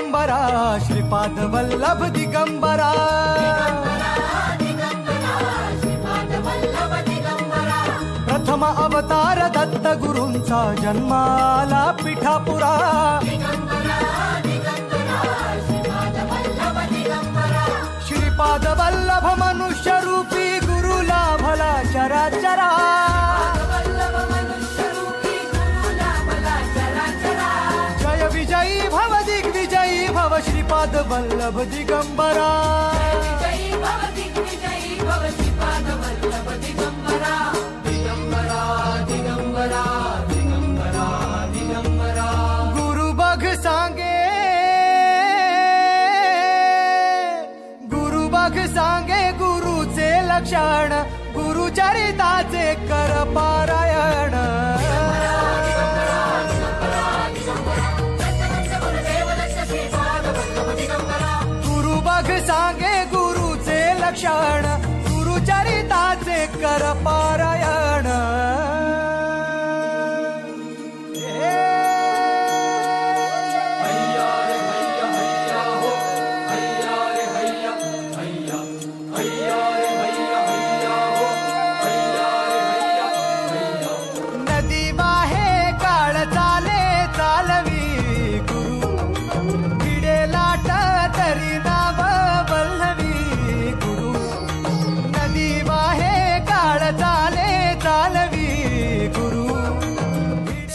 दिगंबरा श्रीपाद वल्लभ दिगंबरा प्रथम अवतार दत्त गुरूंचा जन्माला पिठापुरा श्रीपाद वल्लभ मनुष्य रूपी गुरु लाभला चराचरा जय विजयी भव दिग्विजयी भव श्रीपाद वल्लभ दिगंबरा गुरु बघ सांगे गुरुचे लक्षण गुरुचरिताचे कर पारायण गुरु बघ सांगे गुरुचे लक्षण गुरुचरिताचे कर पारायण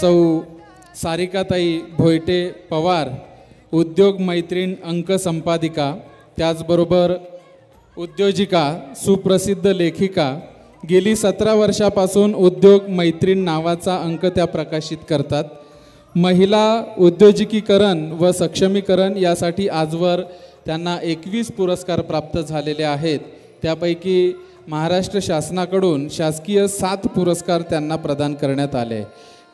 सौ सारिकाताई भोयटे पवार उद्योग मैत्रीण अंक संपादिका त्याचबरोबर उद्योजिका सुप्रसिद्ध लेखिका गेली 17 वर्षापासून उद्योग मैत्रीण नावाचा अंक त्या प्रकाशित करतात. महिला उद्योजिकीकरण व सक्षमीकरण यासाठी आजवर त्यांना 21 पुरस्कार प्राप्त झालेले आहेत. त्यापैकी महाराष्ट्र शासनाकडून शासकीय 7 पुरस्कार त्यांना प्रदान करण्यात आले.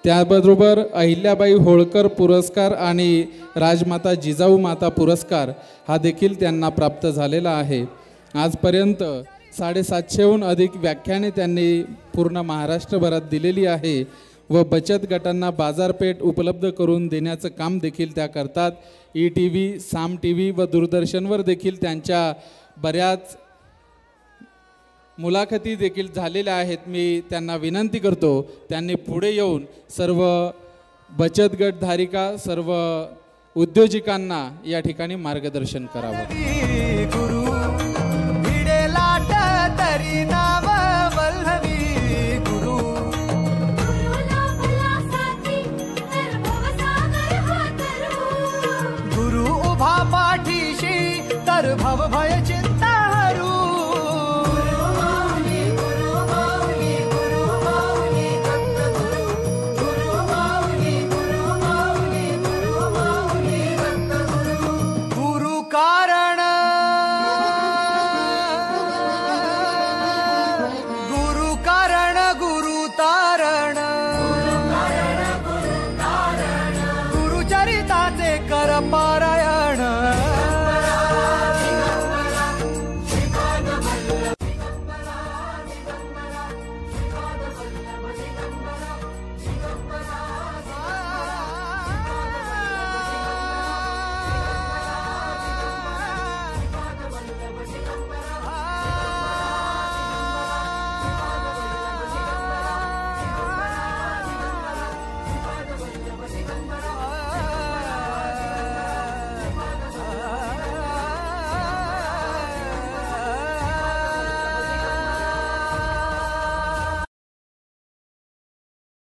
त्याबरोबर अहिल्याबाई होळकर पुरस्कार आणि राजमाता जिजाऊ माता पुरस्कार हा देखील त्यांना प्राप्त झालेला आहे. आजपर्यंत 750हून अधिक व्याख्याने त्यांनी पूर्ण महाराष्ट्रभरात दिलेली आहे व बचत गटांना बाजारपेठ उपलब्ध करून देण्याचं काम देखील त्या करतात. ETV, साम TV व दूरदर्शनवर देखील त्यांच्या बऱ्याच मुलाखती देखील झालेल्या आहेत. मी त्यांना विनंती करतो त्यांनी पुढे येऊन सर्व बचत गटधारिका सर्व उद्योजकांना या ठिकाणी मार्गदर्शन करावं.